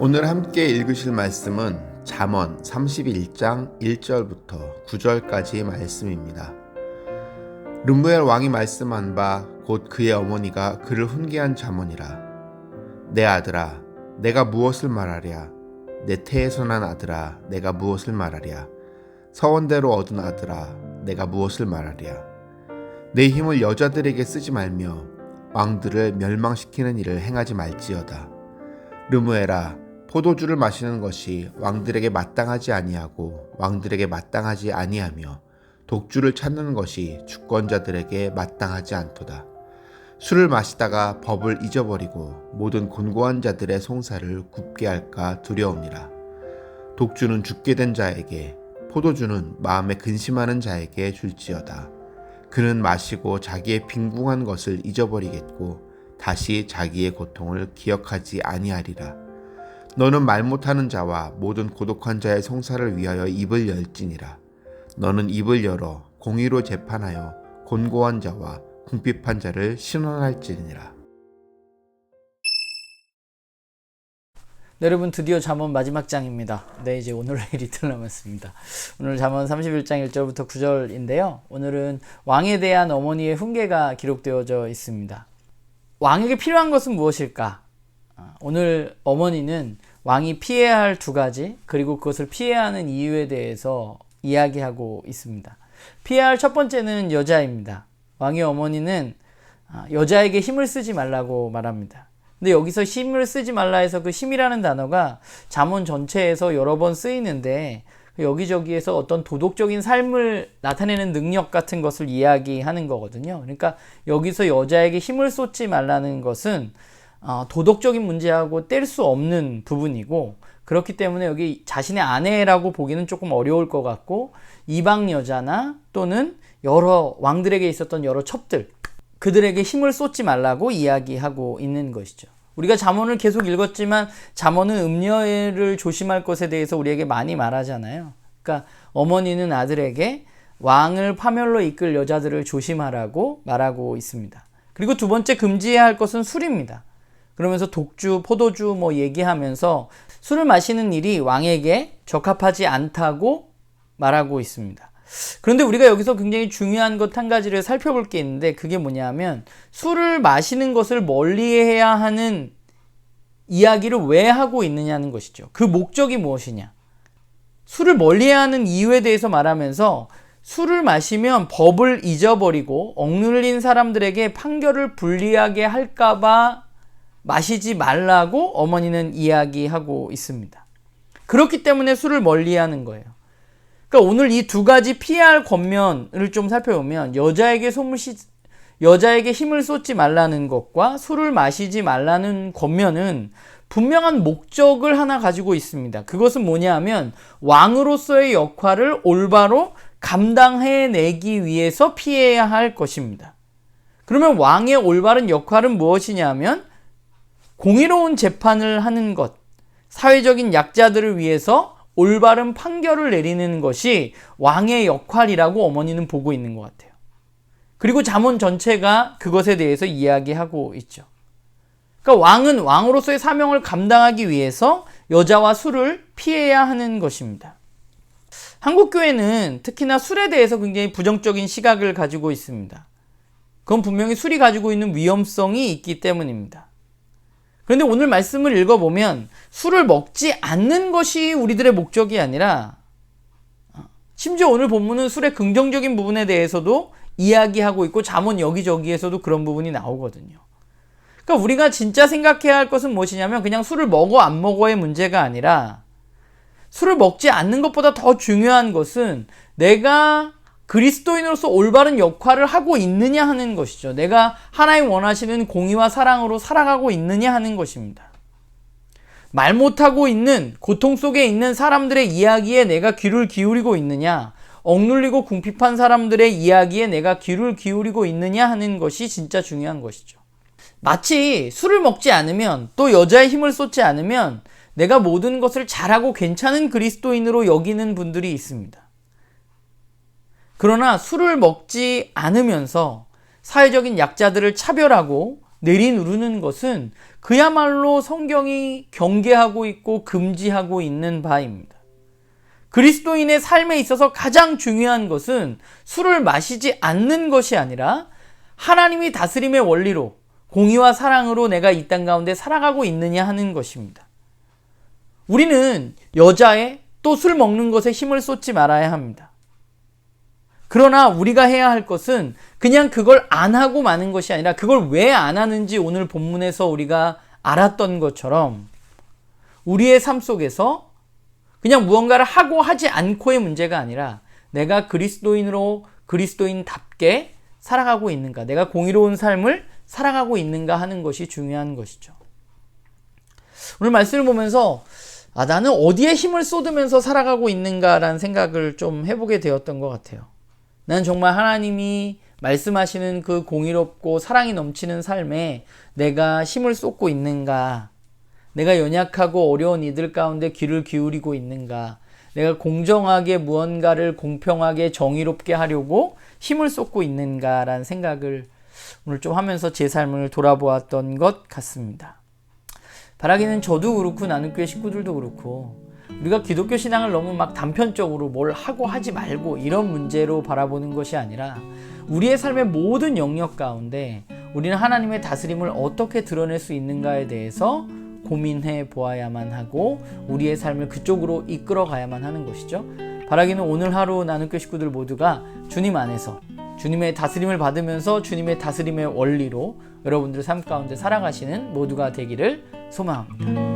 오늘 함께 읽으실 말씀은 잠언 31장 1절부터 9절까지의 말씀입니다. 르무엘 왕이 말씀한 바 곧 그의 어머니가 그를 훈계한 잠언이라. 내 아들아, 내가 무엇을 말하랴? 내 태에서 난 아들아, 내가 무엇을 말하랴? 서원대로 얻은 아들아, 내가 무엇을 말하랴? 내 힘을 여자들에게 쓰지 말며 왕들을 멸망시키는 일을 행하지 말지어다. 르무엘아, 포도주를 마시는 것이 왕들에게 마땅하지 아니하고 왕들에게 마땅하지 아니하며 독주를 찾는 것이 주권자들에게 마땅하지 않도다. 술을 마시다가 법을 잊어버리고 모든 곤고한 자들의 송사를 굽게 할까 두려우니라. 독주는 죽게 된 자에게, 포도주는 마음에 근심하는 자에게 줄지어다. 그는 마시고 자기의 빈궁한 것을 잊어버리겠고 다시 자기의 고통을 기억하지 아니하리라. 너는 말 못하는 자와 모든 고독한 자의 송사를 위하여 입을 열지니라. 너는 입을 열어 공의로 재판하여 곤고한 자와 궁핍한 자를 신원할지니라. 네, 여러분 드디어 잠언 마지막 장입니다. 네, 이제 오늘 내일 이틀 남았습니다. 오늘 잠언 31장 1절부터 9절인데요. 오늘은 왕에 대한 어머니의 훈계가 기록되어져 있습니다. 왕에게 필요한 것은 무엇일까? 오늘 어머니는 왕이 피해야 할 두 가지, 그리고 그것을 피해야 하는 이유에 대해서 이야기하고 있습니다. 피해야 할 첫 번째는 여자입니다. 왕의 어머니는 여자에게 힘을 쓰지 말라고 말합니다. 근데 여기서 힘을 쓰지 말라 해서 그 힘이라는 단어가 잠언 전체에서 여러 번 쓰이는데 여기저기에서 어떤 도덕적인 삶을 나타내는 능력 같은 것을 이야기하는 거거든요. 그러니까 여기서 여자에게 힘을 쏟지 말라는 것은 도덕적인 문제하고 뗄 수 없는 부분이고, 그렇기 때문에 여기 자신의 아내라고 보기는 조금 어려울 것 같고, 이방 여자나 또는 여러 왕들에게 있었던 여러 첩들, 그들에게 힘을 쏟지 말라고 이야기하고 있는 것이죠. 우리가 잠언을 계속 읽었지만 잠언은 음녀를 조심할 것에 대해서 우리에게 많이 말하잖아요. 그러니까 어머니는 아들에게 왕을 파멸로 이끌 여자들을 조심하라고 말하고 있습니다. 그리고 두 번째 금지해야 할 것은 술입니다. 그러면서 독주, 포도주 얘기하면서 술을 마시는 일이 왕에게 적합하지 않다고 말하고 있습니다. 그런데 우리가 여기서 굉장히 중요한 것 한 가지를 살펴볼 게 있는데, 그게 뭐냐면 술을 마시는 것을 멀리해야 하는 이야기를 왜 하고 있느냐는 것이죠. 그 목적이 무엇이냐. 술을 멀리해야 하는 이유에 대해서 말하면서 술을 마시면 법을 잊어버리고 억눌린 사람들에게 판결을 불리하게 할까봐 마시지 말라고 어머니는 이야기하고 있습니다. 그렇기 때문에 술을 멀리하는 거예요. 그러니까 오늘 이 두 가지 피해야 할 겉면을 좀 살펴보면 여자에게 힘을 쏟지 말라는 것과 술을 마시지 말라는 겉면은 분명한 목적을 하나 가지고 있습니다. 그것은 뭐냐면 왕으로서의 역할을 올바로 감당해내기 위해서 피해야 할 것입니다. 그러면 왕의 올바른 역할은 무엇이냐면 공의로운 재판을 하는 것, 사회적인 약자들을 위해서 올바른 판결을 내리는 것이 왕의 역할이라고 어머니는 보고 있는 것 같아요. 그리고 잠언 전체가 그것에 대해서 이야기하고 있죠. 그러니까 왕은 왕으로서의 사명을 감당하기 위해서 여자와 술을 피해야 하는 것입니다. 한국교회는 특히나 술에 대해서 굉장히 부정적인 시각을 가지고 있습니다. 그건 분명히 술이 가지고 있는 위험성이 있기 때문입니다. 그런데 오늘 말씀을 읽어보면 술을 먹지 않는 것이 우리들의 목적이 아니라, 심지어 오늘 본문은 술의 긍정적인 부분에 대해서도 이야기하고 있고 잠언 여기저기에서도 그런 부분이 나오거든요. 그러니까 우리가 진짜 생각해야 할 것은 무엇이냐면 그냥 술을 먹어 안 먹어의 문제가 아니라, 술을 먹지 않는 것보다 더 중요한 것은 내가 그리스도인으로서 올바른 역할을 하고 있느냐 하는 것이죠. 내가 하나님 원하시는 공의와 사랑으로 살아가고 있느냐 하는 것입니다. 말 못하고 있는, 고통 속에 있는 사람들의 이야기에 내가 귀를 기울이고 있느냐, 억눌리고 궁핍한 사람들의 이야기에 내가 귀를 기울이고 있느냐 하는 것이 진짜 중요한 것이죠. 마치 술을 먹지 않으면, 또 여자의 힘을 쏟지 않으면 내가 모든 것을 잘하고 괜찮은 그리스도인으로 여기는 분들이 있습니다. 그러나 술을 먹지 않으면서 사회적인 약자들을 차별하고 내리누르는 것은 그야말로 성경이 경계하고 있고 금지하고 있는 바입니다. 그리스도인의 삶에 있어서 가장 중요한 것은 술을 마시지 않는 것이 아니라 하나님이 다스림의 원리로 공의와 사랑으로 내가 이 땅 가운데 살아가고 있느냐 하는 것입니다. 우리는 여자에 또 술 먹는 것에 힘을 쏟지 말아야 합니다. 그러나 우리가 해야 할 것은 그냥 그걸 안 하고 마는 것이 아니라 그걸 왜 안 하는지 오늘 본문에서 우리가 알았던 것처럼 우리의 삶 속에서 그냥 무언가를 하고 하지 않고의 문제가 아니라 내가 그리스도인으로 그리스도인답게 살아가고 있는가, 내가 공의로운 삶을 살아가고 있는가 하는 것이 중요한 것이죠. 오늘 말씀을 보면서 나는 어디에 힘을 쏟으면서 살아가고 있는가라는 생각을 좀 해보게 되었던 것 같아요. 나는 정말 하나님이 말씀하시는 그 공의롭고 사랑이 넘치는 삶에 내가 힘을 쏟고 있는가, 내가 연약하고 어려운 이들 가운데 귀를 기울이고 있는가, 내가 공정하게 무언가를 공평하게 정의롭게 하려고 힘을 쏟고 있는가라는 생각을 오늘 좀 하면서 제 삶을 돌아보았던 것 같습니다. 바라기는 저도 그렇고 나눔교회 식구들도 그렇고 우리가 기독교 신앙을 너무 막 단편적으로 뭘 하고 하지 말고 이런 문제로 바라보는 것이 아니라 우리의 삶의 모든 영역 가운데 우리는 하나님의 다스림을 어떻게 드러낼 수 있는가에 대해서 고민해 보아야만 하고 우리의 삶을 그쪽으로 이끌어 가야만 하는 것이죠. 바라기는 오늘 하루 나눔교회 식구들 모두가 주님 안에서 주님의 다스림을 받으면서 주님의 다스림의 원리로 여러분들의 삶 가운데 살아가시는 모두가 되기를 소망합니다.